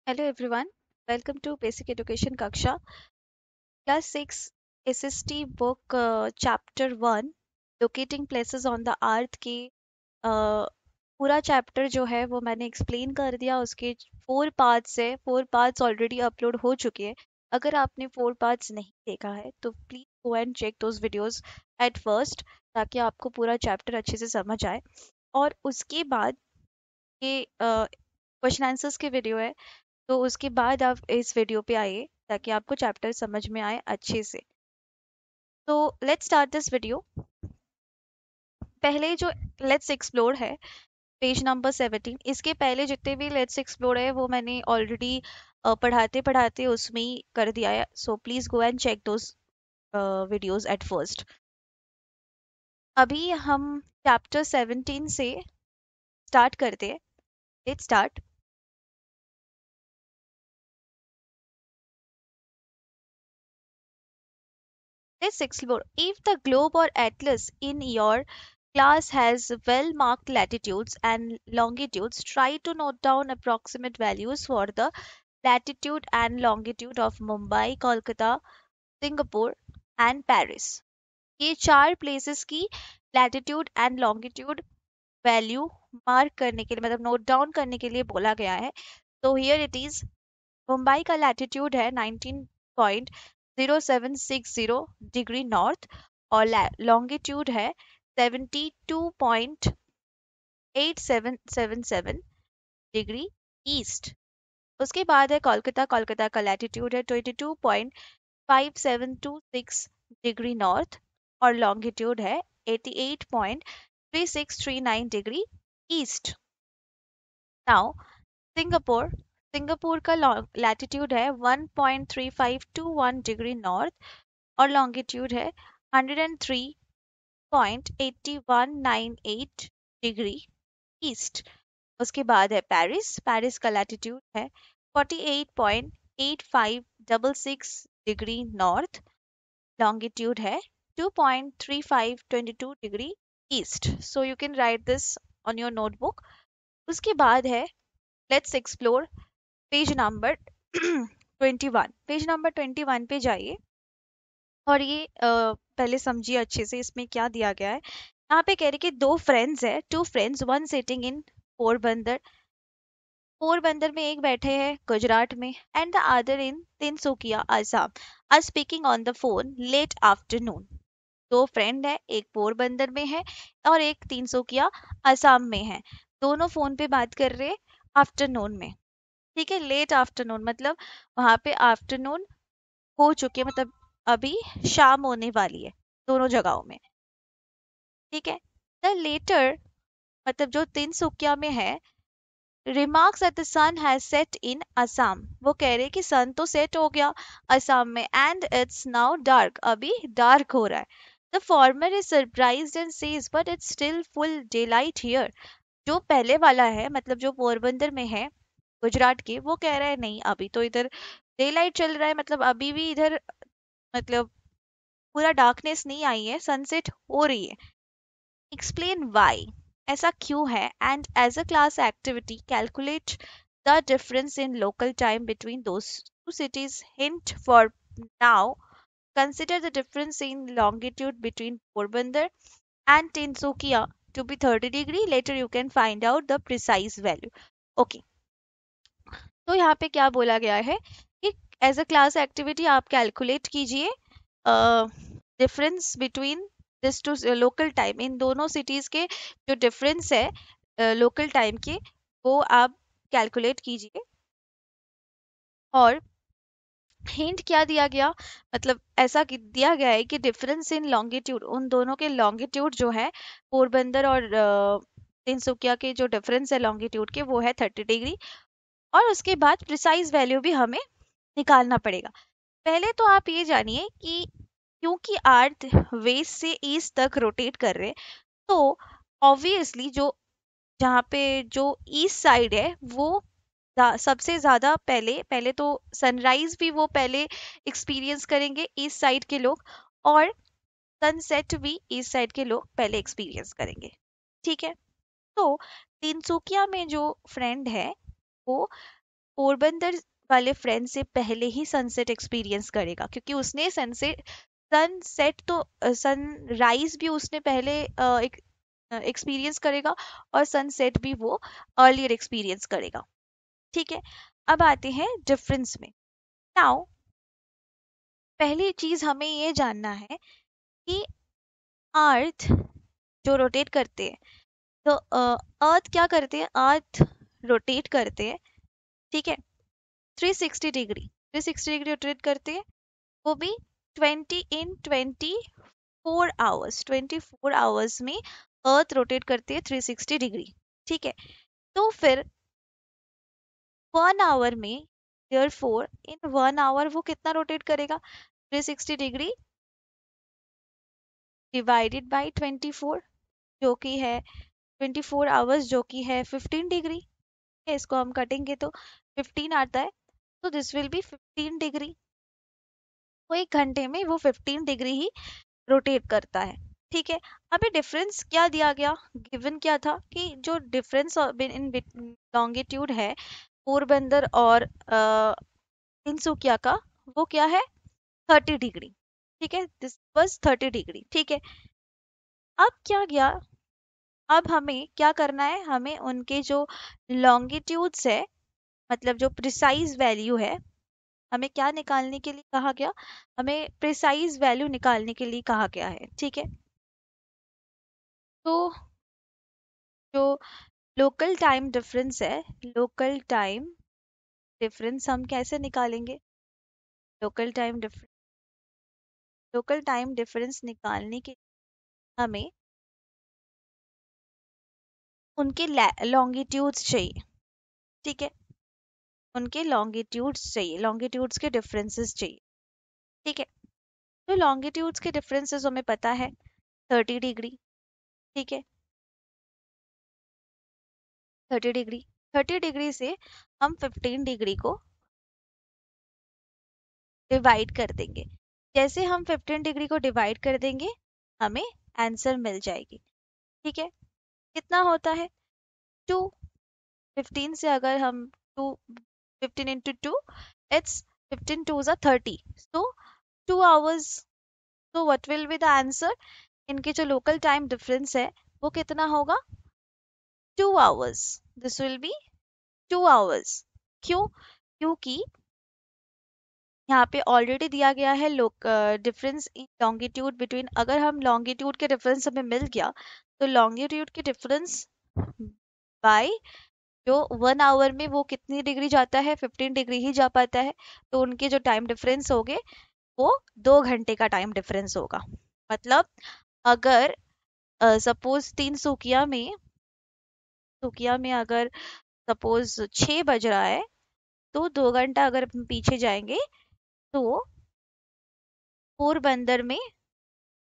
Hello everyone, welcome to Basic Education Kaksha, Class 6 SST book Chapter 1 Locating Places on the Earth के पूरा chapter जो है वो मैंने एक्सप्लेन कर दिया। उसके 4 पार्ट्स है, 4 पार्ट्स ऑलरेडी अपलोड हो चुके हैं। अगर आपने 4 पार्ट्स नहीं देखा है तो please go and check those videos at first, ताकि आपको पूरा चैप्टर अच्छे से समझ आए। और उसके बाद ये क्वेश्चन आंसर्स के वीडियो है, तो उसके बाद आप इस वीडियो पे आइए ताकि आपको चैप्टर समझ में आए अच्छे से। तो लेट्स स्टार्ट दिस वीडियो। पहले जो लेट्स एक्सप्लोर है पेज नंबर 17, इसके पहले जितने भी लेट्स एक्सप्लोर है वो मैंने ऑलरेडी पढ़ाते पढ़ाते उसमें ही कर दिया है। So please go and check those videos at first. अभी हम चैप्टर 17 से स्टार्ट करते हैं। Let's start. Let's explore. If the globe or atlas in your class has well marked latitudes and longitudes, try to note down approximate values for the latitude and longitude of Mumbai, Kolkata, Singapore and Paris. ये चार places की latitude and longitude value mark करने के लिए, मतलब note down करने के लिए बोला गया है। तो हियर इट इज। मुंबई का लैटिट्यूड है 19.0760 डिग्री नॉर्थ और लॉन्गिट्यूड है 72.8777 डिग्री ईस्ट। उसके बाद है कोलकाता। कोलकाता का लैटिट्यूड है 22.5726 डिग्री नॉर्थ और लॉन्गिट्यूड है 88.3639 degree east. Now Singapore. Singapore का लैटिट्यूड है 1.3521 डिग्री नॉर्थ और लॉन्गिट्यूड है 103.8198 डिग्री ईस्ट। उसके बाद है पेरिस। पेरिस का लैटिट्यूड है 48.8566 डिग्री नॉर्थ, लॉन्गिट्यूड है 2.3522 degree east. So you can write this on your notebook. उसके बाद है let's explore page number 21। Page number 21 पे जाइए और ये पहले समझिए अच्छे से इसमें क्या दिया गया है। यहाँ पे कह रहे कि दो फ्रेंड्स है, two friends, one sitting in Porbandar. Porbandar में एक बैठे हैं गुजरात में, and the other in Tinsukia Assam, are speaking on the phone late afternoon. दो फ्रेंड है, एक पोरबंदर में है और एक तिनसुकिया असम में है। दोनों फोन पे बात कर रहे हैं आफ्टरनून में। ठीक है, लेट आफ्टरनून मतलब वहां पे आफ्टरनून हो चुके, मतलब अभी शाम होने वाली है दोनों जगहों में। ठीक है। द लेटर मतलब जो तिनसुकिया में है, remarks that the sun has set in Assam. वो कह रहे कि सन तो सेट हो गया असम में, एंड इट्स नाउ डार्क, अभी डार्क हो रहा है। The former is surprised and says but it's still full day light here. जो पहले वाला है, मतलब जो पोरबंदर में है गुजरात के, वो कह रहा है नहीं अभी तो इधर डे लाइट चल रहा है, मतलब अभी भी इधर मतलब पूरा डार्कनेस नहीं आई है, सनसेट हो रही है। एक्सप्लेन वाई, ऐसा क्यों है, and as a class activity calculate the difference in local time between those two cities. Hint for now, consider the difference in longitude between Porbandar and Tinsukia to be 30 degree. Later you can find out the precise value. Okay. तो यहाँ पे क्या बोला गया है कि as a class activity आप calculate कीजिए difference between this two local time, इन दोनों सिटीज के जो डिफरेंस है लोकल टाइम के, वो आप कैलकुलेट कीजिए। और हिंट क्या दिया गया, मतलब ऐसा दिया गया है कि डिफरेंस इन लॉन्गिट्यूड, उन दोनों के लॉन्गिट्यूड जो है पोरबंदर और तिनसुकिया के जो डिफरेंस है लॉन्गिट्यूड के, वो है 30 डिग्री। और उसके बाद प्रिसाइज वैल्यू भी हमें निकालना पड़ेगा। पहले तो आप ये जानिए कि क्योंकि अर्थ वेस्ट से ईस्ट तक रोटेट कर रहे हैं, तो ऑब्वियसली जो जहाँ पे जो ईस्ट साइड है वो सबसे ज्यादा पहले पहले तो सनराइज भी वो पहले एक्सपीरियंस करेंगे ईस्ट साइड के लोग, और सनसेट भी ईस्ट साइड के लोग पहले एक्सपीरियंस करेंगे। ठीक है। तो तिनसुकिया में जो फ्रेंड है वो पोरबंदर वाले फ्रेंड से पहले ही सनसेट एक्सपीरियंस करेगा, क्योंकि उसने सनसेट तो सनराइज भी उसने पहले एक्सपीरियंस करेगा, और सनसेट भी वो अर्लियर एक्सपीरियंस करेगा। ठीक है, अब आते हैं डिफरेंस में। नाउ पहली चीज हमें ये जानना है कि अर्थ जो रोटेट करते हैं, तो अर्थ क्या करते हैं, अर्थ रोटेट करते हैं, ठीक है, 360 डिग्री, 360 डिग्री रोटेट करते हैं, वो भी 24 आवर्स, 24 आवर्स में अर्थ रोटेट करती है 360 डिग्री। ठीक है, तो फिर 1 आवर में, देयरफॉर इन 1 आवर वो कितना रोटेट करेगा, 360 डिग्री डिवाइडेड बाई 24, जो कि है 24 आवर्स, जो कि है 15 डिग्री। इसको हम कटेंगे तो 15 आता है, तो दिस विल बी 15 डिग्री। तो 1 घंटे में वो 15 डिग्री ही रोटेट करता है। ठीक है, अभी डिफरेंस क्या दिया गया, गिवन क्या था कि जो डिफरेंस इन लॉन्गिट्यूड है पोरबंदर और तिनसुकिया का, वो क्या है, 30 डिग्री। ठीक है, दिस वाज 30 डिग्री। ठीक है, अब क्या गया, अब हमें क्या करना है, हमें उनके जो लॉन्गिट्यूड्स है, मतलब जो प्रिसाइज वैल्यू है, हमें क्या निकालने के लिए कहा गया, हमें प्रिसाइज वैल्यू निकालने के लिए कहा गया है। ठीक है, तो जो लोकल टाइम डिफरेंस है, लोकल टाइम डिफरेंस हम कैसे निकालेंगे, local time difference, local time difference निकालने के हमें उनके लॉन्गिट्यूड्स चाहिए। ठीक है, उनके लॉन्गिट्यूड्स चाहिए, लॉन्गिट्यूड्स के डिफरेंसेस चाहिए। ठीक है, तो लॉन्गिट्यूड्स के डिफरेंसेस हमें पता है 30 डिग्री। ठीक है, 30 डिग्री, 30 डिग्री से हम 15 डिग्री को डिवाइड कर देंगे। जैसे हम 15 डिग्री को डिवाइड कर देंगे, हमें आंसर मिल जाएगी। ठीक है, कितना होता है, 2, 15 से अगर हम 2, 15 इंटू 2, इट्स 15 टू ज़ा 30, सो 2 आवर्स। तो what will be the answer, इनके जो लोकल टाइम डिफरेंस है वो कितना होगा, 2 hours, this will B 2 hours. क्यों, क्योंकि यहाँ पे ऑलरेडी दिया गया है डिफरेंस इन लॉन्गिट्यूड बिटवीन, अगर हम लॉन्गिट्यूड के डिफरेंस हमें मिल गया, तो लॉन्गिट्यूड के डिफरेंस बाय जो 1 आवर में वो कितनी डिग्री जाता है, 15 डिग्री ही जा पाता है, तो उनके जो टाइम डिफरेंस होंगे वो 2 घंटे का टाइम डिफरेंस होगा। मतलब अगर सपोज सुकिया में अगर सपोज 6 बज रहा है, तो 2 घंटा अगर हम पीछे जाएंगे, तो पोरबंदर में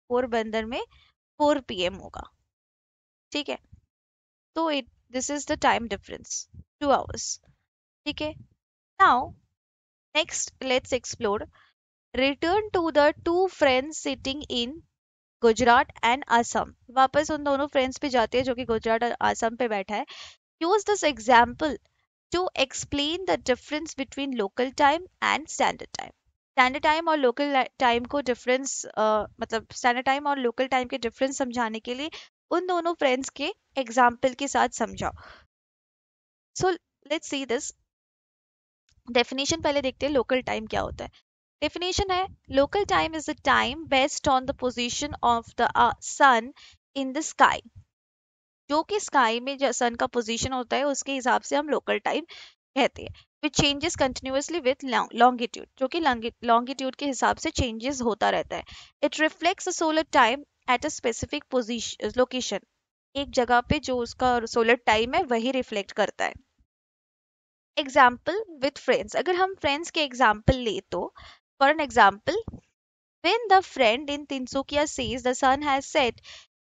पोरबंदर में 4 PM होगा। ठीक है, तो it this is the time difference, 2 hours. ठीक है, now next let's explore, return to the two friends sitting in Gujarat and Assam. वापस उन दोनों फ्रेंड्स पे जाते हैं जो कि गुजरात और असम पे बैठा है। Use this example to explain the difference between local time and standard time. Standard time और लोकल टाइम को डिफरेंस, मतलब स्टैंडर्ड टाइम और लोकल टाइम के डिफरेंस समझाने के लिए उन दोनों फ्रेंड्स के एग्जाम्पल के साथ समझाओ। So let's see this definition, पहले देखते हैं लोकल टाइम क्या होता है। डेफिनेशन है, local time is the time based on the position of the sun in the sky. जो कि स्काई में जो सन का पोजीशन होता है उसके हिसाब से हम लोकल टाइम कहते हैं, विच चेंजेस कंटिन्यूअसली विथ लॉन्गिट्यूड, जो कि लॉन्गिट्यूड के हिसाब से चेंजेस होता रहता है। It reflects the solar time at a specific position location, एक जगह पे जो उसका सोलर टाइम है वही रिफ्लेक्ट करता है। एग्जाम्पल विथ फ्रेंड्स, अगर हम फ्रेंड्स के एग्जाम्पल ले तो, for an example, when the friend in Tinsukia says the sun has set,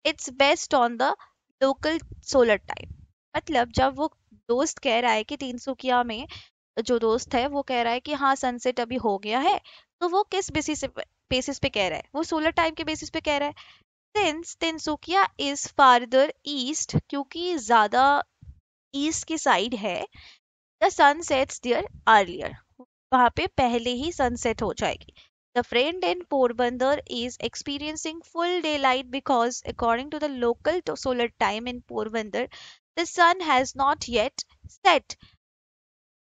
it's best on the local solar time। मतलब जब वो दोस्त कह रहा है कि तिनसुकिया में जो दोस्त है वो कह रहा है कि हाँ सनसेट अभी हो गया है, तो वो किस बेसिस पे कह रहा है, वो सोलर टाइम के बेसिस पे कह रहा है। Since Tinsukia is farther east, क्योंकि ज्यादा ईस्ट की साइड है, the sun sets there earlier, वहां पे पहले ही सनसेट हो जाएगी. The friend in Porbandar is experiencing full daylight because according to the local solar time in Porbandar the sun has not yet set.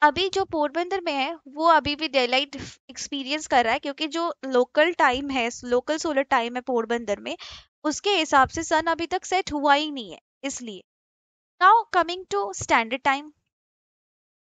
अभी जो पोरबंदर में है वो अभी भी डे लाइट एक्सपीरियंस कर रहा है, क्योंकि जो लोकल टाइम है, लोकल सोलर टाइम है पोरबंदर में, उसके हिसाब से सन अभी तक सेट हुआ ही नहीं है, इसलिए. Now coming to standard time.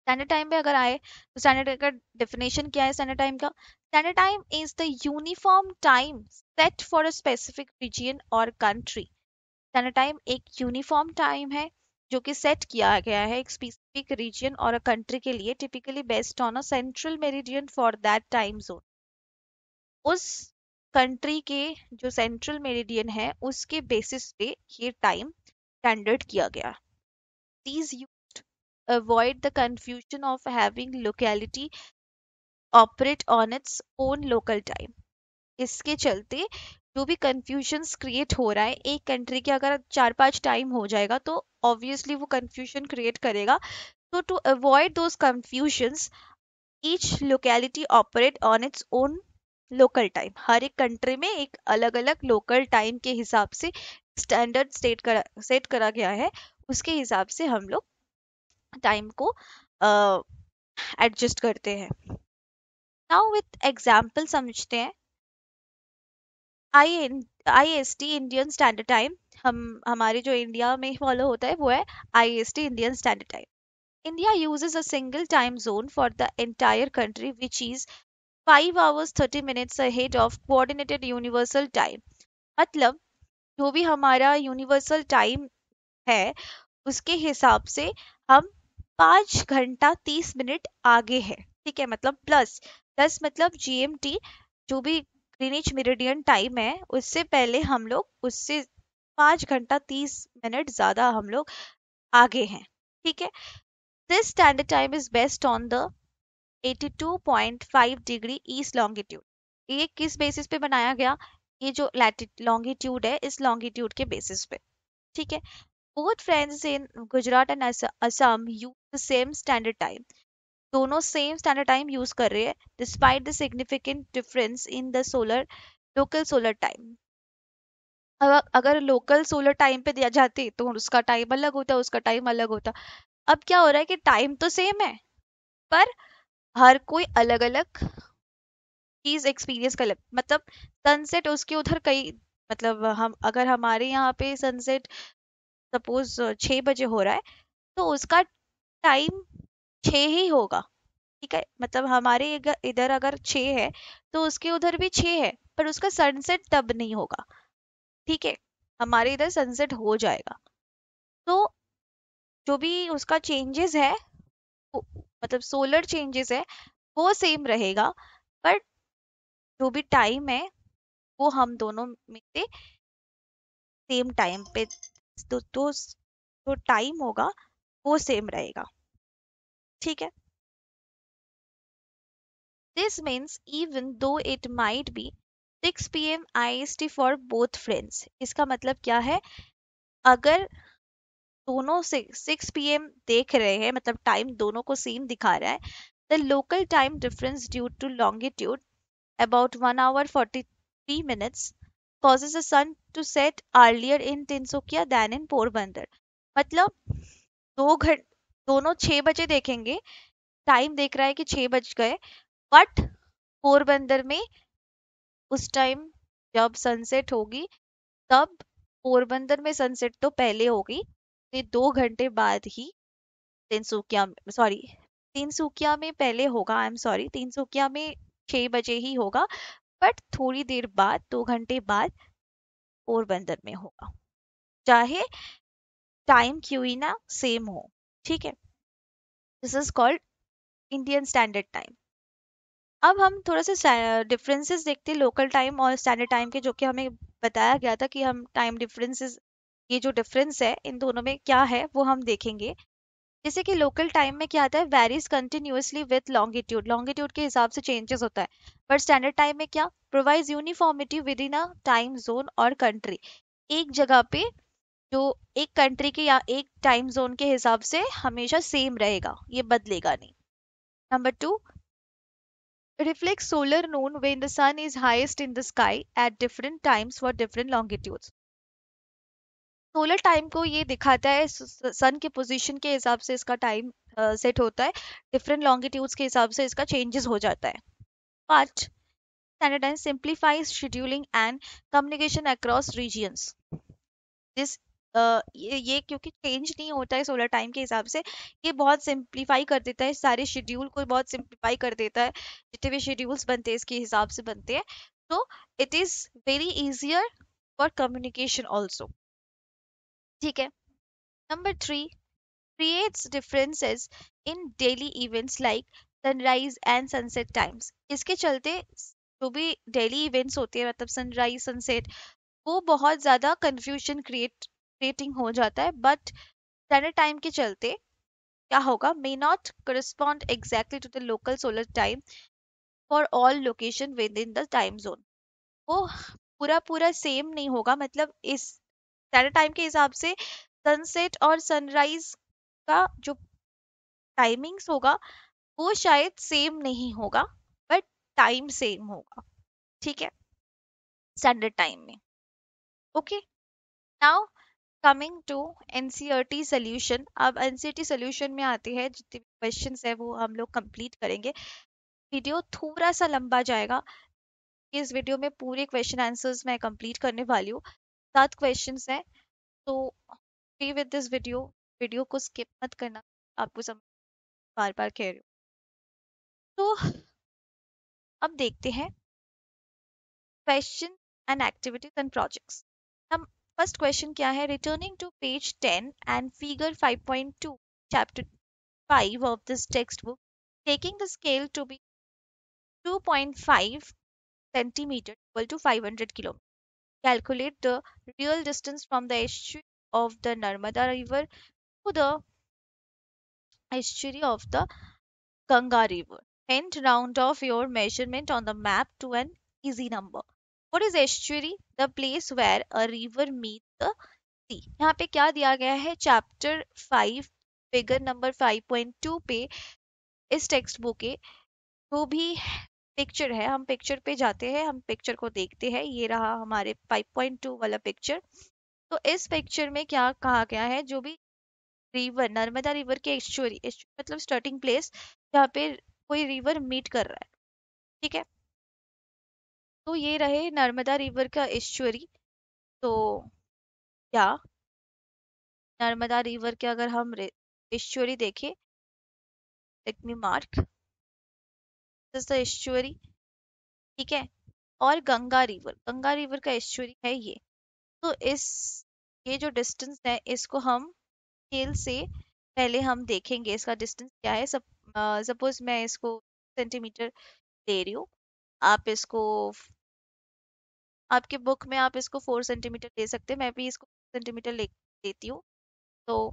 Standard time पे अगर आए तो स्टैंडर्ड का डेफिनेशन क्या है स्टैंडर्ड टाइम का? Standard time is the uniform time set for a specific region और कंट्री. स्टैंडर्ड टाइम एक यूनिफॉर्म टाइम है जो कि सेट किया गया है एक स्पेसिफिक रीजन और अ कंट्री के लिए, typically based on a central meridian for that time zone. उस कंट्री के जो सेंट्रल मेरिडियन है उसके बेसिस पे ये टाइम स्टैंडर्ड किया गया. These used avoid the confusion of having locality operate on its own local time. इसके चलते जो भी कंफ्यूजन्स क्रिएट हो रहा है, एक कंट्री के अगर 4-5 टाइम हो जाएगा तो ऑब्वियसली वो कंफ्यूजन क्रिएट करेगा. तो to avoid those confusions each locality operate on its own local time. हर एक कंट्री में एक अलग अलग लोकल टाइम के हिसाब से स्टैंडर्ड सेट करा गया है, उसके हिसाब से हम लोग टाइम को एडजस्ट करते हैं. नाउ विथ एग्जाम्पल समझते हैं. आईएसटी इंडियन स्टैंडर्ड टाइम, हम हमारे जो इंडिया में फॉलो होता है वो है IST Indian standard time. India uses a single time zone for the entire country which is 5 hours 30 minutes ahead of coordinated universal time. मतलब जो भी हमारा यूनिवर्सल टाइम है उसके हिसाब से हम 5 घंटा 30 मिनट आगे है. ठीक है, मतलब प्लस 10 मतलब जीएमटी जो भी ग्रीनिच मेरिडियन टाइम है उससे पहले हम लोग उससे 5 घंटा 30 मिनट ज्यादा हम लोग आगे हैं. ठीक है. This standard time is based on the 82.5 degree east longitude. ये किस बेसिस पे बनाया गया? ये जो लॉन्गिट्यूड है इस लॉन्गिट्यूड के बेसिस पे. ठीक है. Both friends in Gujarat and Assam use the same standard time. दोनों सेम स्टैंडर्ड टाइम यूज कर रहे हैं despite the significant difference in the local solar time. अगर लोकल सोलर टाइम पे दिया जाते तो उसका टाइम अलग होता, उसका टाइम अलग होता. अब क्या हो रहा है कि टाइम तो सेम है पर हर कोई अलग अलग चीज एक्सपीरियंस कर ले. मतलब सनसेट उसके उधर कई, मतलब हम अगर हमारे यहाँ पे सनसेट सपोज 6 बजे हो रहा है तो उसका टाइम 6 ही होगा. ठीक है, मतलब हमारे इधर अगर 6 है तो उसके उधर भी 6 है पर उसका सनसेट तब नहीं होगा. ठीक है, हमारे इधर सनसेट हो जाएगा. तो जो भी उसका चेंजेस है मतलब सोलर चेंजेस है वो सेम रहेगा, पर जो भी टाइम है वो हम दोनों में से सेम टाइम पे तो टाइम होगा वो सेम रहेगा. ठीक है. This means even though it might be 6 p.m. IST for both friends. इसका मतलब क्या है? अगर दोनों से 6 p.m. देख रहे हैं, मतलब टाइम दोनों को सेम दिखा रहा है, the local time difference due to longitude about 1 hour 43 minutes causes the sun to set earlier in Tinsukia than in Porbandar. मतलब 2 घंटे दोनों 6 बजे देखेंगे, टाइम देख रहा है कि 6 बज गए, बट पोरबंदर में उस टाइम जब सनसेट होगी तब पोरबंदर में सनसेट तो पहले होगी, फिर 2 घंटे बाद ही तीनसुकिया में पहले होगा. आई एम सॉरी, तीनसुकिया में 6 बजे ही होगा, बट थोड़ी देर बाद 2 घंटे बाद पोरबंदर में होगा, चाहे टाइम क्यों ही ना सेम हो. ठीक है. This is called Indian standard time. अब हम थोड़ा सा डिफरेंसेस देखते हैं लोकल टाइम और स्टैंडर्ड टाइम के, जो कि हमें बताया गया था कि हम टाइम डिफरेंसेस, ये जो डिफरेंस है इन दोनों में क्या है वो हम देखेंगे. जैसे कि लोकल टाइम में क्या आता है, varies continuously with longitude, longitude के हिसाब से चेंजेस होता है. बट स्टैंडर्ड टाइम में क्या, provides uniformity with in a time zone और कंट्री. एक जगह पे जो एक कंट्री के या एक टाइम जोन के हिसाब से हमेशा सेम रहेगा, ये बदलेगा नहीं। Number two, reflects solar noon when the sun is highest in the sky at different times for different longitudes। Solar time को ये दिखाता है, सन के पोजीशन के हिसाब से इसका टाइम सेट होता है, डिफरेंट लॉन्गिट्यूड्स के हिसाब से इसका चेंजेस हो जाता है। But standardize simplifies scheduling and communication across regions. This ये क्योंकि चेंज नहीं होता है सोलर टाइम के हिसाब से, ये बहुत सिंप्लीफाई कर देता है, सारे शेड्यूल को बहुत सिंप्लीफाई कर देता है, जितने भी शेड्यूल्स बनते हैं इसके हिसाब से बनते हैं। तो it is very easier for communication also. ठीक है। Number three, creates differences in daily events like sunrise and sunset times। इसके चलते जो भी डेली इवेंट्स होते हैं, मतलब सनराइज सनसेट, वो बहुत ज्यादा कंफ्यूजन क्रिएटिंग हो जाता है। बट स्टैंडर्ड टाइम के चलते क्या होगा, may not correspond exactly to the local solar time for all location within the time zone. वो पूरा पूरा सेम नहीं होगा, मतलब इस स्टैंडर्ड टाइम के हिसाब से सनसेट और सनराइज का जो टाइमिंग्स होगा वो शायद सेम नहीं होगा, बट टाइम सेम होगा। ठीक है, स्टैंडर्ड टाइम में। Okay, now coming to NCERT solution. अब एनसीईआरटी सॉल्यूशन में आते हैं, जितने भी क्वेश्चंस है वो हम लोग कंप्लीट करेंगे। वीडियो थोड़ा सा लंबा जाएगा, इस वीडियो में पूरे क्वेश्चन आंसर्स मैं कंप्लीट करने वाली हूँ। 7 क्वेश्चंस हैं, तो be with this video, video को स्किप मत करना, आपको समझ बार बार कह रही हूँ। तो अब देखते हैं question and activities and projects. हम फर्स्ट क्वेश्चन क्या है, returning to page 10 and figure 5.2 chapter 5 of this textbook, taking the scale to be 2.5 centimeter equal to 500 kilometers. Calculate the real distance from the estuary of the Narmada river to the estuary of the Ganga river. Hence, round off your measurement on the map to an easy number. What is estuary? The place where a river meets the sea। यहाँ पे क्या दिया गया है, chapter 5 figure number 5.2 पे इस text book के जो भी पिक्चर है, हम पिक्चर पे जाते हैं, हम पिक्चर को देखते हैं। ये रहा हमारे 5.2 वाला पिक्चर। तो इस पिक्चर में क्या कहा गया है, जो भी रिवर, नर्मदा रिवर के एस्चुअरी, मतलब स्टार्टिंग प्लेस जहाँ पे कोई रिवर मीट कर रहा है। ठीक है, तो ये रहे नर्मदा रिवर का एस्चुअरी। तो क्या नर्मदा रिवर के अगर हम एस्चुअरी देखें, let me mark this the estuary. ठीक है, और गंगा रिवर का एस्चुअरी है ये। तो इस ये जो डिस्टेंस है इसको हम स्केल से पहले हम देखेंगे इसका डिस्टेंस क्या है। सपोज मैं इसको सेंटीमीटर ले रही हूँ, आप इसको, आपके बुक में आप इसको 4 सेंटीमीटर ले सकते हैं, मैं भी इसको सेंटीमीटर लेती हूँ। तो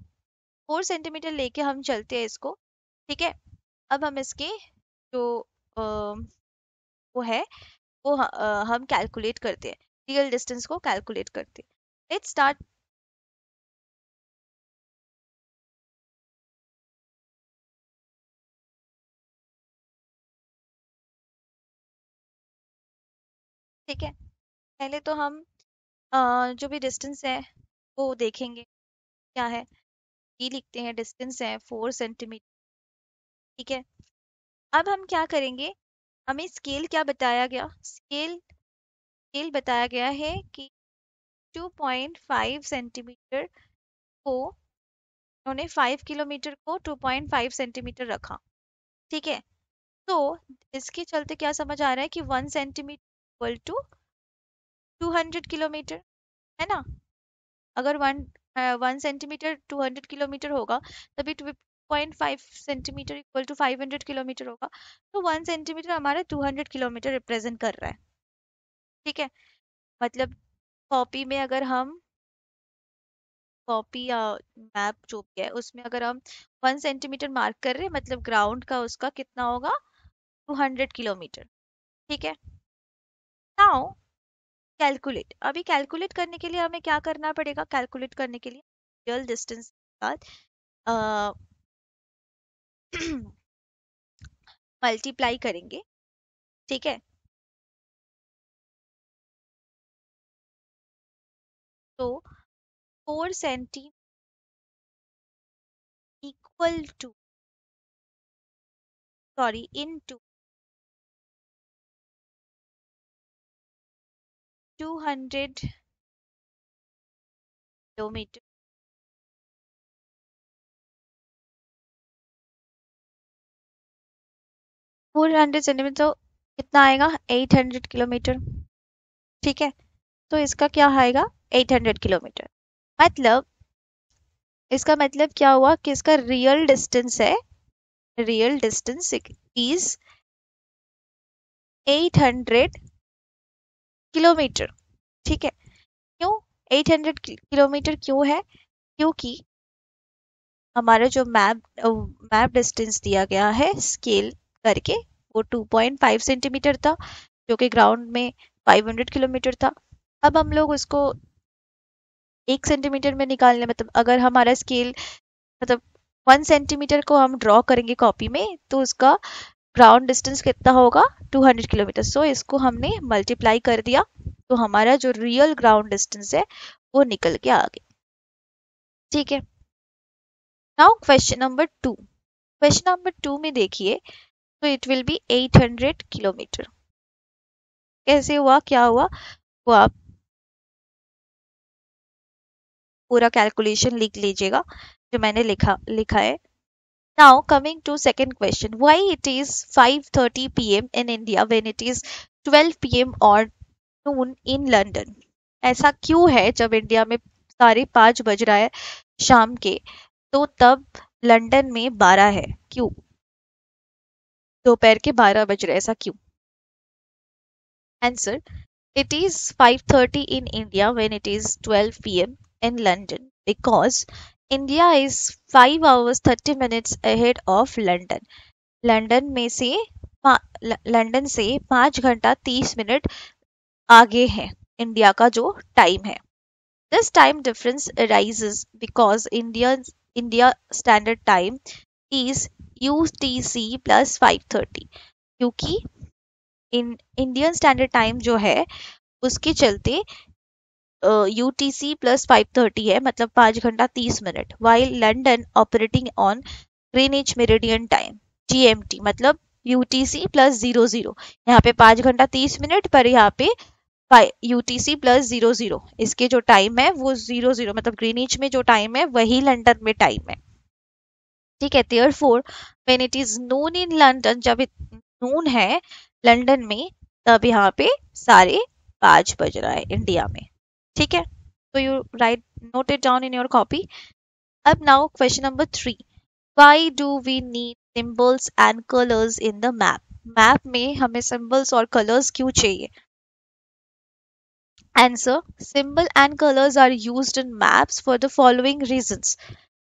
4 सेंटीमीटर लेके हम चलते हैं इसको। ठीक है, अब हम इसके जो वो है वो हम कैलकुलेट करते हैं, रियल डिस्टेंस को कैलकुलेट करते हैं। Let's start. ठीक है, पहले तो हम जो भी डिस्टेंस है वो देखेंगे क्या है। ये लिखते हैं, डिस्टेंस है 4 सेंटीमीटर। ठीक है, अब हम क्या करेंगे, हमें स्केल क्या बताया गया, स्केल बताया गया है कि 2.5 सेंटीमीटर को, उन्होंने 5 किलोमीटर को 2.5 सेंटीमीटर रखा। ठीक है, तो इसके चलते क्या समझ आ रहा है कि 1 सेंटीमीटर इक्वल टू 200 किलोमीटर, है ना। अगर 1 सेंटीमीटर 200 किलोमीटर होगा, तभी 2.5 सेंटीमीटर इक्वल टू 500 किलोमीटर होगा। तो 1 सेंटीमीटर हमारा 200 किलोमीटर रिप्रेजेंट कर रहा है। ठीक है, मतलब कॉपी में अगर हम, कॉपी या मैप जो भी है उसमें अगर हम 1 सेंटीमीटर मार्क कर रहे हैं, मतलब ग्राउंड का उसका कितना होगा, 200 किलोमीटर। ठीक है, नाउ कैलकुलेट, अभी कैलकुलेट करने के लिए हमें क्या करना पड़ेगा? कैलकुलेट करने के लिए रियल डिस्टेंस के बाद मल्टीप्लाई करेंगे, ठीक है? तो 4 centi equal to, sorry, into 200 kilometre. 400 centimetre तो कितना आएगा? 800 किलोमीटर, ठीक है? तो इसका क्या आएगा? 800 किलोमीटर। मतलब इसका मतलब क्या हुआ कि इसका रियल डिस्टेंस है, रियल डिस्टेंस इज 800 किलोमीटर, ठीक है? क्यों 800 किलोमीटर क्यों है? क्योंकि हमारा जो मैप डिस्टेंस दिया गया है स्केल करके, वो 2.5 सेंटीमीटर था, जो कि ग्राउंड में 500 किलोमीटर था। अब हम लोग उसको 1 सेंटीमीटर में निकालने, मतलब अगर हमारा स्केल, मतलब 1 सेंटीमीटर को हम ड्रॉ करेंगे कॉपी में, तो उसका ग्राउंड डिस्टेंस कितना होगा? 200 किलोमीटर। सो इसको हमने मल्टीप्लाई कर दिया, तो हमारा जो रियल ग्राउंड डिस्टेंस है वो निकल के आ गया, ठीक है? नाउ क्वेश्चन नंबर टू में देखिए, तो इट विल बी 800 किलोमीटर। कैसे हुआ, क्या हुआ, वो आप पूरा कैलकुलेशन लिख लीजिएगा जो मैंने लिखा है। Now coming to second question, why it is 5:30 PM in India when it is 12 PM और नून इन लंदन? ऐसा क्यों है जब इंडिया में 5:30 बज रहा है शाम के, तो तब लंदन में 12 है? क्यों दोपहर के 12 बज रहे हैं, ऐसा क्यों? Answer, it is 5:30 in India when it is 12 p.m. in London because India is 5 hours 30 minutes ahead of London. London में से लंदन से 5 घंटा 30 मिनट आगे है इंडिया का जो टाइम है। This time difference arises because India standard time is UTC plus 5:30, क्योंकि इंडियन स्टैंडर्ड टाइम जो है उसके चलते यूटीसी प्लस 5:30 है, मतलब 5 घंटा 30 minute, while London operating on Greenwich meridian time GMT, मतलब यूटीसी प्लस 00। यहाँ पे 5 घंटा 30 मिनट पर, यहाँ पे यूटीसी प्लस 00, इसके जो टाइम है वो 00, मतलब ग्रीनिच में जो टाइम है वही लंदन में टाइम है, ठीक है? Therefore when it is Noon in London, जब नून है लंदन में, तब यहाँ पे 5:30 बज रहा है इंडिया में, ठीक है? तो you write, note it down in your copy. अब now question number 3, why do we need symbols and colours in the map? Map में हमें सिंबल्स और कलर्स क्यों चाहिए? Answer, symbol and colours are used in maps for the following reasons.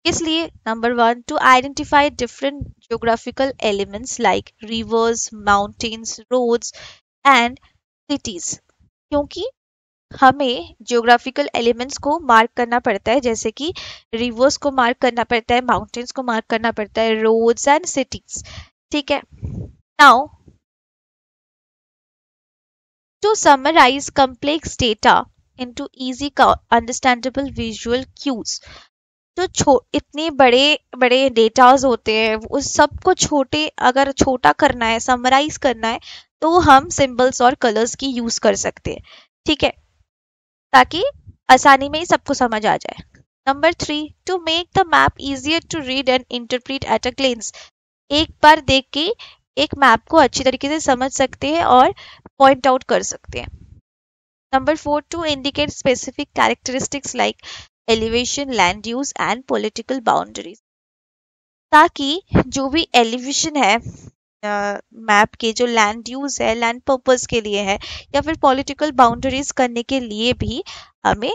इसलिए number 1, to identify different geographical elements like rivers, mountains, roads and cities, क्योंकि हमें geographical elements को mark करना पड़ता है, जैसे कि रिवर्स को मार्क करना पड़ता है, माउंटेन्स को मार्क करना पड़ता है, रोड्स एंड सिटीज, ठीक है? Now to summarize complex data into easy understandable visual cues, जो इतने बड़े बड़े डेटाज होते हैं, उस सबको अगर छोटा करना है, समराइज करना है, तो हम सिंबल्स और कलर्स की यूज कर सकते हैं, ठीक है? ताकि आसानी में ही सबको समझ आ जाए। Number 3, to make the map easier to read and interpret at a glance, एक बार देख के एक मैप को अच्छी तरीके से समझ सकते हैं और पॉइंट आउट कर सकते हैं। Number 4, to indicate specific characteristics like elevation, land use and political boundaries, ताकि जो भी एलिवेशन है मैप के, जो लैंड यूज है, लैंड पर्पस के लिए है, या फिर पॉलिटिकल बाउंड्रीज करने के लिए भी हमें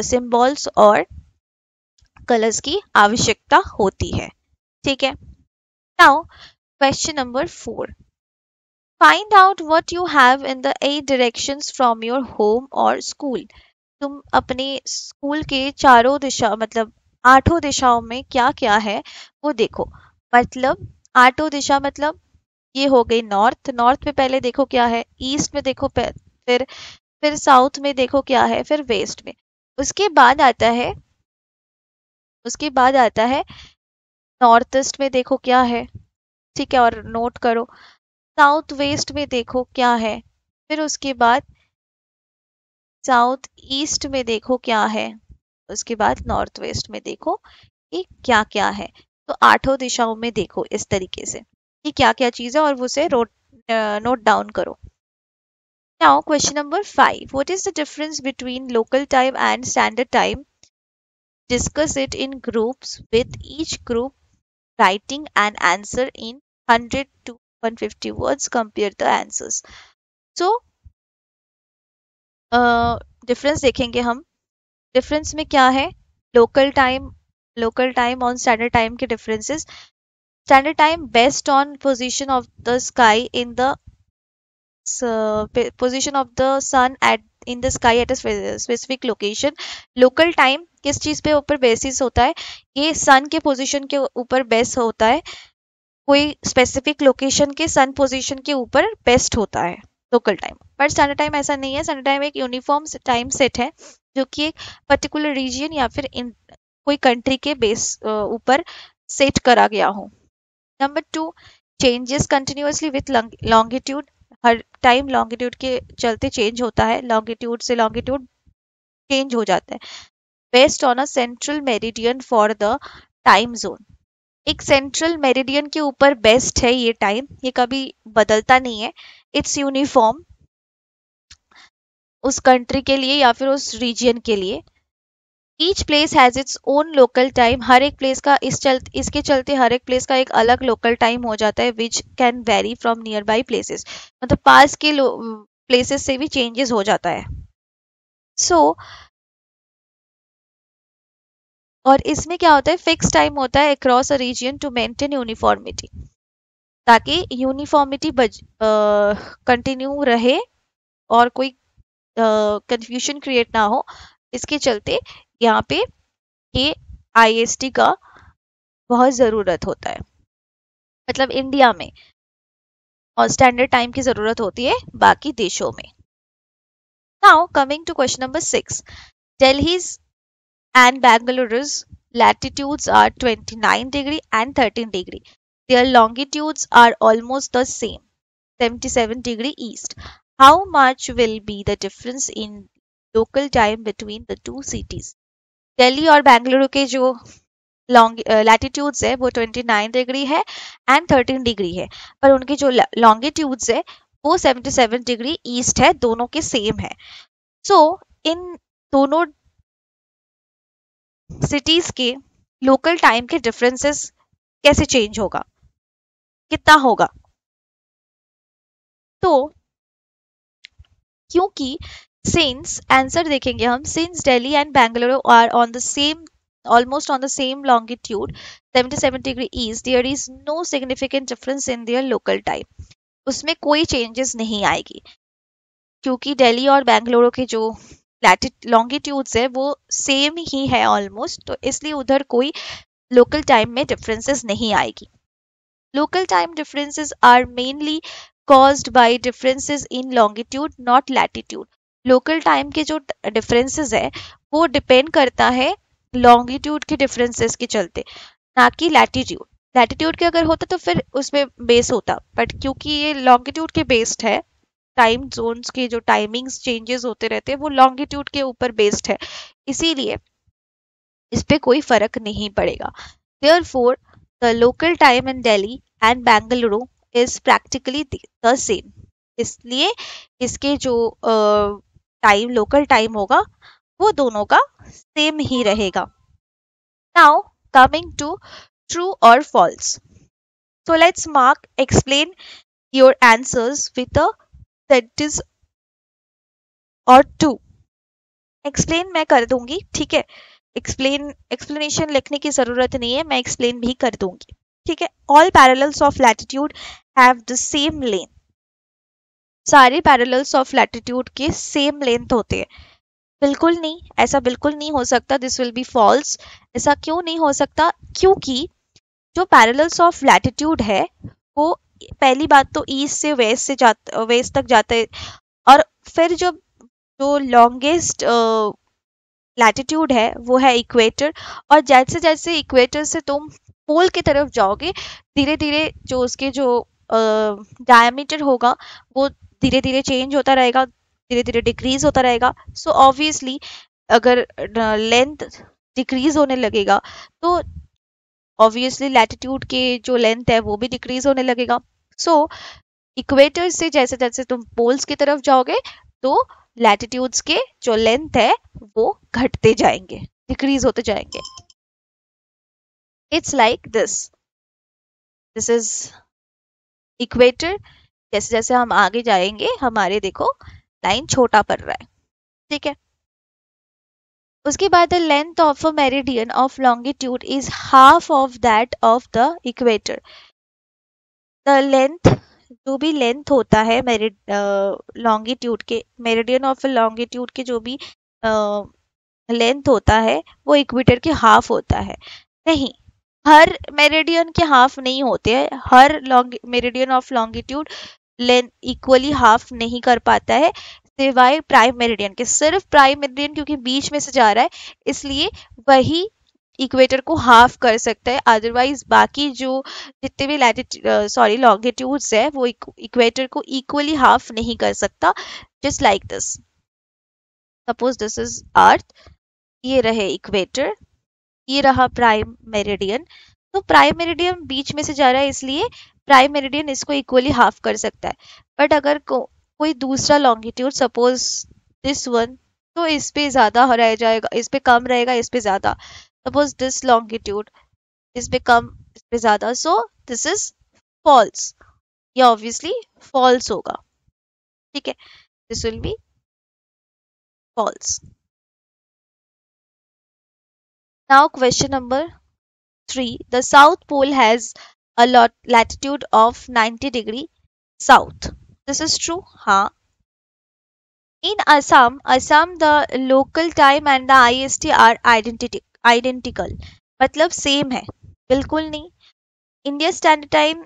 सिंबल्स और कलर्स की आवश्यकता होती है, ठीक है? Now question number 4, find out what you have in the 8 directions from your home और स्कूल। तुम अपने स्कूल के चारों दिशा मतलब आठों दिशाओं में क्या क्या है वो देखो। मतलब आठों दिशा मतलब ये हो गई नॉर्थ। नॉर्थ में पहले देखो क्या है, ईस्ट में देखो फिर साउथ में देखो क्या है, फिर वेस्ट में। उसके बाद आता है उसके बाद आता है नॉर्थ ईस्ट में देखो क्या है, ठीक है, और नोट करो। साउथ वेस्ट में देखो क्या है, फिर उसके बाद साउथ ईस्ट में देखो क्या है, उसके बाद नॉर्थ वेस्ट में देखो कि क्या क्या है। तो आठों दिशाओं में देखो इस तरीके से कि क्या क्या चीज है और उसे नोट डाउन करो। Now, question number 5. What is the difference between local time and standard time? Discuss it in groups, with each group writing an answer in 100 to 150 words. Compare the answers. So, difference देखेंगे हम। Difference में क्या है, local time और standard time के differences. Standard time based on position of the sky in the position of the sun at in the sky at a specific location। Local time किस चीज पे ऊपर बेसिस होता है, ये सन के पोजीशन के ऊपर बेस होता है। कोई स्पेसिफिक लोकेशन के सन पोजीशन के ऊपर बेस्ट होता है लोकल टाइम। पर स्टैंडर्ड टाइम ऐसा नहीं है। स्टैंडर्ड टाइम एक यूनिफॉर्म टाइम सेट है जो कि एक पर्टिकुलर रीजन या फिर कोई कंट्री के बेस ऊपर सेट करा गया हो। Number 2, changes continuously with longitude. Her time longitude के चलते चेंज होता है, लॉन्गिट्यूड से लॉन्गिट्यूड चेंज हो जाता है। Based on a central meridian for the time zone. एक सेंट्रल मेरिडियन के ऊपर बेस्ट है ये टाइम, ये कभी बदलता नहीं है। इट्स यूनिफॉर्म उस कंट्री के लिए या फिर उस रीजन के लिए। Each place has its own local time. हर एक प्लेस का इसके चलते हर एक प्लेस का एक अलग लोकल टाइम हो जाता है, which can very from near by places. मतलब पास के प्लेसेस से भी चेंजेस हो जाता है। सो और इसमें क्या होता है, फिक्स टाइम होता है across a region to maintain uniformity, ताकि यूनिफॉर्मिटी कंटिन्यू रहे और कोई कंफ्यूजन क्रिएट ना हो। इसके चलते यहाँ पे ये आईएसटी का बहुत ज़रूरत होता है, मतलब इंडिया में, और स्टैंडर्ड टाइम की ज़रूरत होती है बाकी देशों में। Now coming to question number 6। Delhi's and Bangalore's latitudes are 29 degree and 13 degree. Their longitudes are almost the same, 77 degree east. How much will be the difference in local time between the two cities? Delhi और बेंगलुरु के जो long latitudes है वो 29 degree है and 13 degree है, पर उनके जो लॉन्गिट्यूड्स है वो 77 डिग्री ईस्ट है, दोनों के सेम है। सो इन दोनों सिटीज के लोकल टाइम के डिफरेंसेस कैसे चेंज होगा, कितना होगा? तो क्योंकि सिंस आंसर देखेंगे हम, since Delhi and Bengaluru are on the same almost on the same longitude 77 degree east, there is no significant difference in their local time। उसमें कोई चेंजेस नहीं आएगी क्योंकि दिल्ली और बेंगलुरु के जो लॉन्गिट्यूड्स है वो सेम ही है ऑलमोस्ट, तो इसलिए उधर कोई लोकल टाइम में डिफरेंसेस नहीं आएगी। Local time differences are mainly caused by differences in longitude not latitude। Local time के जो डिफरेंसेस है वो डिपेंड करता है लॉन्गिट्यूड के डिफरेंसेस के चलते, ना कि लैटिट्यूड। लैटिट्यूड के अगर होता तो फिर उसमें बेस होता, बट क्योंकि ये लॉन्गिट्यूड के बेस्ड है, टाइम जोन्स के जो टाइमिंग्स चेंजेस होते रहते हैं वो लॉन्गिट्यूड के ऊपर बेस्ड है, इसीलिए इस पे कोई फर्क नहीं पड़ेगा। Therefore, the local time in Delhi and Bangalore is practically the same। इसलिए इसके जो टाइम लोकल टाइम होगा वो दोनों का सेम ही रहेगा। Now coming to true or false। So let's mark explain your answers with a sentence or two। Explain मैं कर दूंगी, ठीक है, एक्सप्लेनेशन लिखने की जरूरत नहीं है, मैं एक्सप्लेन भी कर दूंगी, ठीक है। All parallels of latitude have the same length. सारे पैरेलल्स ऑफ लैटिट्यूड के सेम लेंथ होते हैं? बिल्कुल नहीं, ऐसा बिल्कुल नहीं हो सकता, दिस विल बी फॉल्स। ऐसा क्यों नहीं हो सकता? क्योंकि जो पैरेलल्स ऑफ लैटिट्यूड है वो, पहली बात तो ईस्ट से वेस्ट से जाता, वेस्ट तक जाता है, और फिर जो जो लॉन्गेस्ट लैटिट्यूड है वो है इक्वेटर। और जैसे जैसे इक्वेटर से तुम पोल की तरफ जाओगे, धीरे धीरे जो उसके जो डायमीटर होगा वो धीरे धीरे चेंज होता रहेगा, धीरे धीरे डिक्रीज होता रहेगा। सो ऑब्वियसली अगर लेंथ डिक्रीज होने लगेगा तो ऑब्वियसली लैटिट्यूड के जो लेंथ है वो भी डिक्रीज होने लगेगा। सो इक्वेटर से जैसे जैसे तुम पोल्स की तरफ जाओगे तो लैटिट्यूड्स के जो लेंथ है वो घटते जाएंगे, डिक्रीज होते जाएंगे। It's like this is equator. जैसे जैसे हम आगे जाएंगे हमारे देखो लाइन छोटा पड़ रहा है, ठीक है। उसके बाद the length of a meridian of longitude is half of that of the equator. The length, जो भी लेंथ होता है मेरिड लॉन्गिट्यूड के, मेरिडियन ऑफ लॉन्गिट्यूड के जो भी लेंथ होता है वो इक्वेटर के हाफ होता है। नहीं, हर मेरिडियन के हाफ नहीं होते हैं, हर long meridian of longitude length equally half नहीं कर पाता है, सिवाय प्राइम मेरिडियन के। सिर्फ प्राइम मेरिडियन क्योंकि बीच में से जा रहा है इसलिए वही इक्वेटर को हाफ कर सकता है, अदरवाइज बाकी जो जितने भी लैटिट्यूड सॉरी लॉन्गिट्यूड्स है वो इक्वेटर को इक्वली हाफ नहीं कर सकता। Just like this, suppose this is Earth, ये रहे इक्वेटर, ये रहा प्राइम मेरिडियन। तो प्राइम मेरिडियन बीच में से जा रहा है इसलिए प्राइम मेरिडियन इसको इक्वली हाफ कर सकता है। बट अगर कोई दूसरा लॉन्गिट्यूड, सपोज दिस वन, तो इस पे ज्यादा रह जाएगा, इस पे कम रहेगा, इस पे ज्यादा। सपोज दिस लॉन्गिट्यूड, इस पे कम, इस पे ज्यादा, सो दिस इज फॉल्स। ये ऑब्वियसली फॉल्स होगा, ठीक है, this will be false. Now question number 3. The South Pole has a latitude of 90 degree south. This is true? हाँ. In Assam the local time and the IST are identical. मतलब same है? बिल्कुल नहीं। India standard time,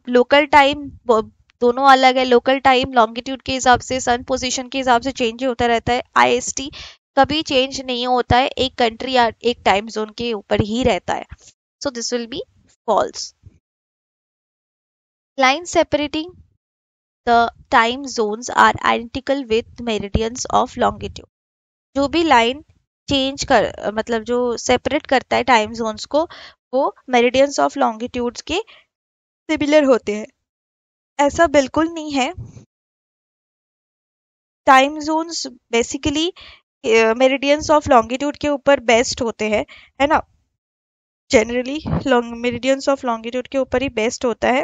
local time दोनों अलग है। Local time longitude के हिसाब से, सन पोजीशन के हिसाब से चेंज होता रहता है। आईएसटी कभी चेंज नहीं होता है, एक कंट्री या एक टाइम जोन के ऊपर ही रहता है। So this will be false. Lines separating the time zones are identical with meridians of longitude. जो भी लाइन चेंज कर मतलब जो सेपरेट करता है टाइम जोन्स को वो मेरिडियंस ऑफ लॉन्गिट्यूड्स के सिमिलर होते हैं? ऐसा बिल्कुल नहीं है। Time zones basically meridians of longitude के ऊपर बेस्ड होते हैं, है ना। जनरली मेरिडियंस ऑफ लॉन्गिट्यूड के ऊपर ही बेस्ड होता है।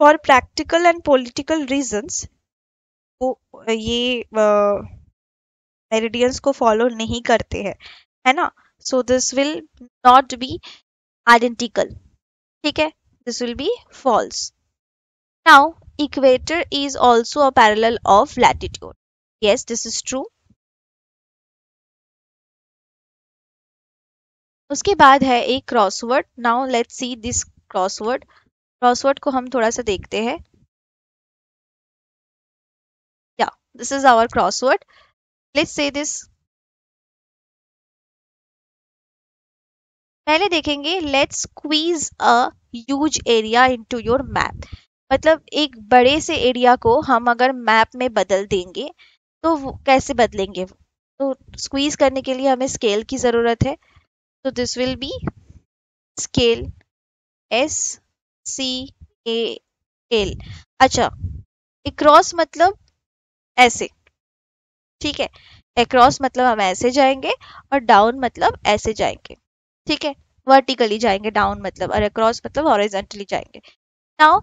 For practical and political reasons वो ये मेरिडियंस को फॉलो नहीं करते हैं, है ना। So this will not be identical, ठीक है, this will be false. Now equator is also a parallel of latitude. Yes, this is true. उसके बाद है एक crossword. Now let's see this crossword. Crossword को हम थोड़ा सा देखते हैं। Yeah this is our crossword, let's say this. पहले देखेंगे let's squeeze a huge area into your map. मतलब एक बड़े से एरिया को हम अगर मैप में बदल देंगे तो कैसे बदलेंगे? तो स्क्वीज करने के लिए हमें स्केल की जरूरत है, तो this will be scale, S C A L. अच्छा, अक्रॉस मतलब ऐसे, ठीक है, अक्रॉस मतलब हम ऐसे जाएंगे और डाउन मतलब ऐसे जाएंगे, ठीक है, वर्टिकली जाएंगे डाउन मतलब, और अक्रॉस मतलब हॉरिजॉन्टली जाएंगे। नाउ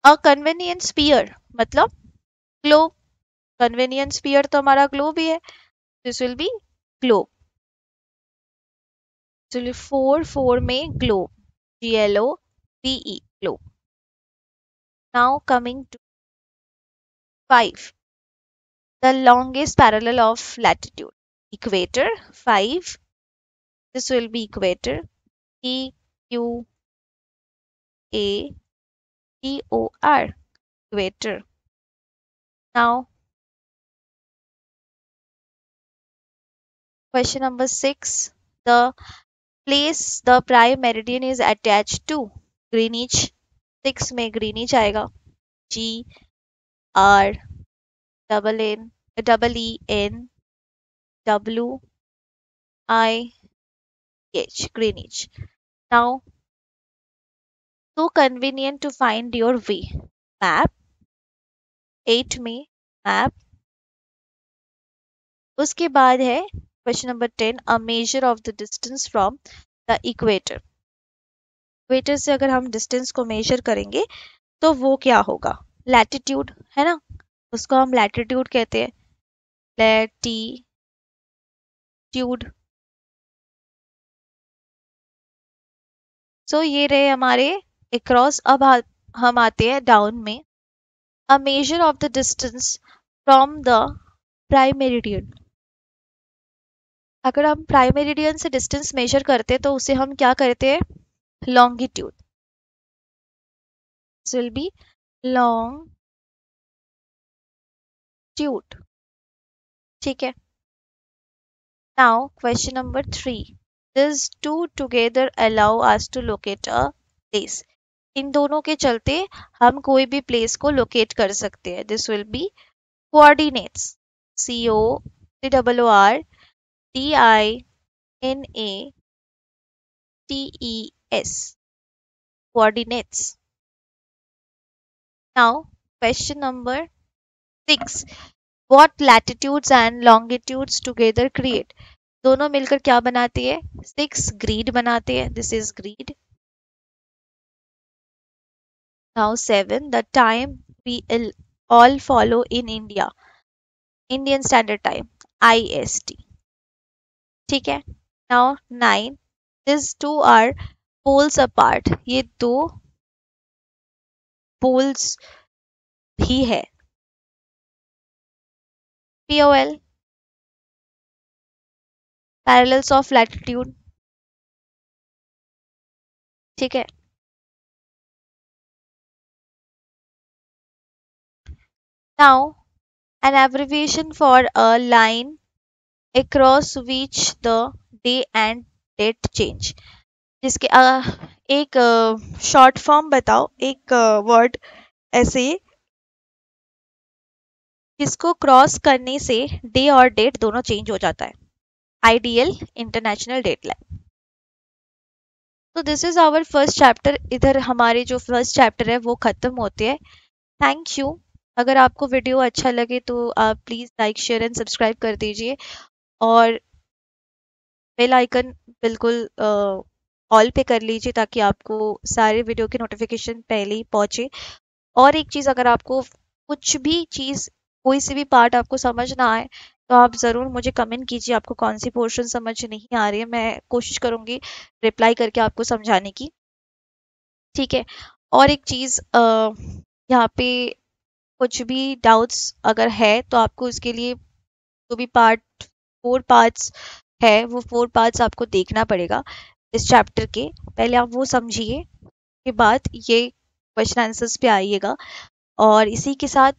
अ कन्वीनियंट स्फीयर मतलब ग्लोब। कन्वीनियंट स्फीयर तो हमारा ग्लोब ही है, दिस विल बी ग्लोब। चलिए 4 4 में globe, GLOBE globe. Now coming to 5, the longest parallel of latitude. Equator, 5. This will be equator. E Q A T O R. Equator. Now, question number 6. The place the prime meridian is attached to. Greenwich. 6 में Greenwich आएगा. G R double E N W I H. Greenwich. Now, so convenient to find your way. Map. 8 में map. उसके बाद है question number 10, a measure of the distance from the equator. Equator से अगर हम distance को major करेंगे तो वो क्या होगा? लैटिट्यूड है ना, उसको हम लैटिट्यूड कहते हैं. लैटिट्यूड. सो ये रहे हमारे अक्रॉस. अब हम आते हैं डाउन में. A measure of the distance from the prime meridian. अगर हम प्राइम मेरिडियन से डिस्टेंस मेजर करते हैं तो उसे हम क्या करते हैं? Longitude. This will B longitude. ठीक है. Now question number 3. These two together allow us to locate a place. इन दोनों के चलते हम कोई भी प्लेस को लोकेट कर सकते हैं. This will B coordinates. COORDINATES. Coordinates. Now question number 6. What latitudes and longitudes together create? दोनों मिलकर क्या बनाती है? 6 ग्रीड बनाते हैं. This is grid. Now 7, the time we all follow in India. Indian Standard Time. IST. ठीक है. Now 9, these two are poles apart. ये दो poles भी है. POL. Parallels of latitude. ठीक है. Now an abbreviation for a line across which the day and date change. जिसके एक शॉर्ट फॉर्म बताओ, एक वर्ड ऐसे जिसको क्रॉस करने से डे और डेट दोनों चेंज हो जाता है. Ideal international date line. तो this is our first chapter. इधर हमारे जो फर्स्ट चैप्टर है वो खत्म होते हैं. Thank you. अगर आपको वीडियो अच्छा लगे तो आप please like share and subscribe कर दीजिए और बेल आइकन बिल्कुल ऑल पे कर लीजिए ताकि आपको सारे वीडियो की नोटिफिकेशन पहले ही पहुंचे. और एक चीज़, अगर आपको कुछ भी चीज़, कोई सी भी पार्ट आपको समझ ना आए तो आप ज़रूर मुझे कमेंट कीजिए. आपको कौन सी पोर्शन समझ नहीं आ रही है, मैं कोशिश करूँगी रिप्लाई करके आपको समझाने की. ठीक है. और एक चीज़, यहाँ पे कुछ भी डाउट्स अगर है तो आपको इसके लिए जो भी पार्ट 4 पार्ट्स है वो 4 पार्ट्स आपको देखना पड़ेगा इस चैप्टर के. पहले आप वो समझिए, के बाद ये क्वेश्चन आंसर्स पे आइएगा. और इसी के साथ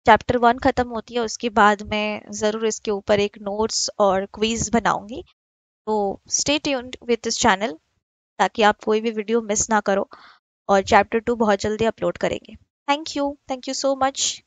चैप्टर 1 खत्म होती है. उसके बाद मैं ज़रूर इसके ऊपर एक नोट्स और क्विज बनाऊंगी. तो stay tuned with this channel ताकि आप कोई भी वीडियो मिस ना करो. और चैप्टर 2 बहुत जल्दी अपलोड करेंगे. Thank you so much.